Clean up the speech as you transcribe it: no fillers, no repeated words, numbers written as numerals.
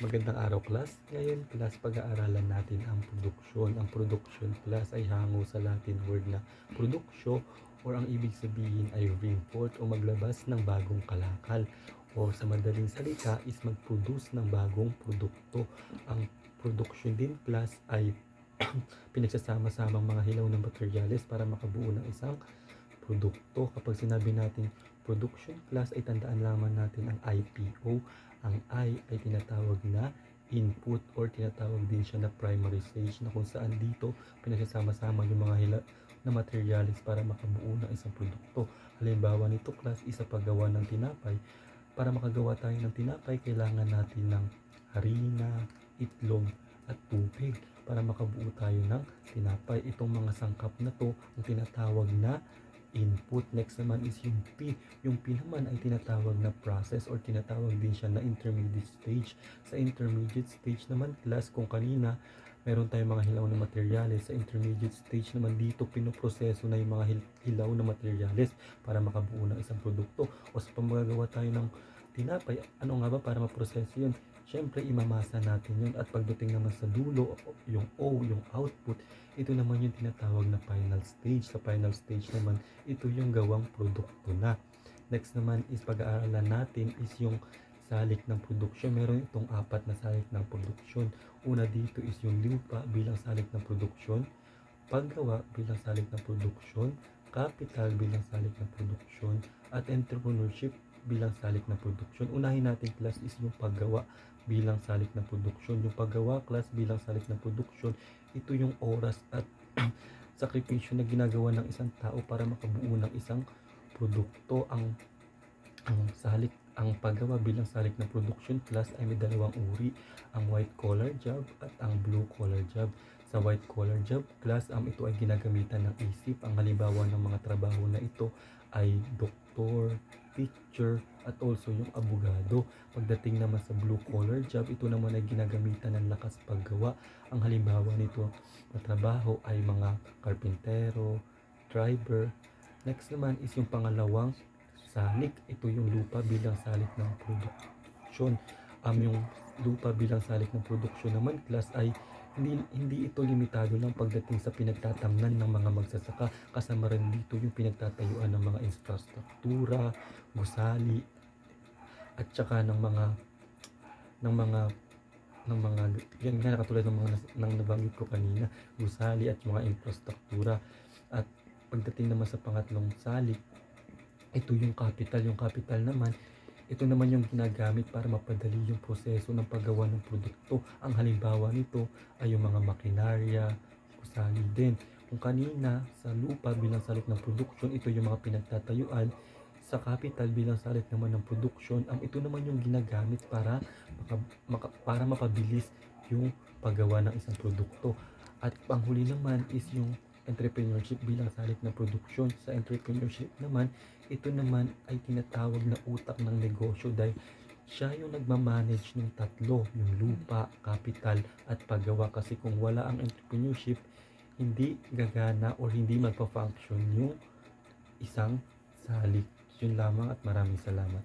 Magandang araw class. Ngayon class pag-aaralan natin ang produksyon. Ang production class ay hango sa Latin word na produktio or ang ibig sabihin ay bring forth o maglabas ng bagong kalakal. O sa madaling salita is mag-produce ng bagong produkto. Ang production din class ay pinagsasama-samang mga hilaw na materyales para makabuo ng isang produkto. Kapag sinabi natin production class ay tandaan lamang natin ang IPO. Ang I ay tinatawag na input or tinatawag din siya na primary stage na kung saan dito pinagsasama-sama yung mga hila na materials para makabuo ng isang produkto. Halimbawa nito class isa paggawa ng tinapay. Para makagawa tayo ng tinapay, kailangan natin ng harina, itlog at tubig para makabuo tayo ng tinapay. Itong mga sangkap na to ang tinatawag na input. Next naman is yung P. Yung P naman ay tinatawag na process or tinatawag din siya na intermediate stage. Sa intermediate stage naman class, kung kanina meron tayong mga hilaw na materyales, sa intermediate stage naman dito pinoproseso na yung mga hilaw na materyales para makabuo ng isang produkto. O sa pamagagawa tayo ng tinapay, ano nga ba para maproseso yun? Siyempre, imamasa natin yun at pagdating naman sa dulo, yung O, yung output, ito naman yung tinatawag na final stage. Sa final stage naman, ito yung gawang produkto na. Next naman is pag-aaralan natin is yung salik ng produksyon. Meron itong apat na salik ng produksyon. Una dito is yung lupa bilang salik ng produksyon, paggawa bilang salik ng produksyon, capital bilang salik ng produksyon, at entrepreneurship bilang salik ng produksyon. Unahin natin class is yung paggawa bilang salik ng produksyon. Yung paggawa class bilang salik ng produksyon, ito yung oras at sakripisyo na ginagawa ng isang tao para makabuo ng isang produkto. Ang paggawa bilang salik ng production class ay may dalawang uri, ang white collar job at ang blue collar job. Sa white collar job class, ito ay ginagamitan ng isip. Ang halimbawa ng mga trabaho na ito ay doktor, teacher, at also yung abogado. Pagdating naman sa blue collar job, ito naman ay ginagamitan ng lakas paggawa. Ang halimbawa nito na trabaho ay mga karpintero, driver. Next naman is yung pangalawang salik. Ito yung lupa bilang salik ng produksyon. Yung lupa bilang salik ng produksyon naman class ay hindi ito limitado lang pagdating sa pinagtatamnan ng mga magsasaka. Kasama rin dito yung pinagtatayuan ng mga infrastruktura, gusali, at saka ng mga yan nga katulad ng mga nang nabanggit ko kanina, gusali at mga infrastruktura. At pagdating naman sa pangatlong salik, ito yung capital. Yung capital naman, ito naman yung ginagamit para mapadali yung proseso ng paggawa ng produkto. Ang halimbawa nito ay yung mga makinarya, gusali din. Kung kanina sa lupa bilang salik ng produksyon, ito yung mga pinagtatayuan. Sa capital bilang salik naman ng produksyon, ito naman yung ginagamit para para mapabilis yung paggawa ng isang produkto. At panghuli naman is yung entrepreneurship bilang salik ng produksyon. Sa entrepreneurship naman, ito naman ay tinatawag na utak ng negosyo dahil siya yung nagmamanage ng tatlo, yung lupa, capital, at paggawa. Kasi kung wala ang entrepreneurship, hindi gagana or hindi magpa-function yung isang salik. Yun lamang at maraming salamat.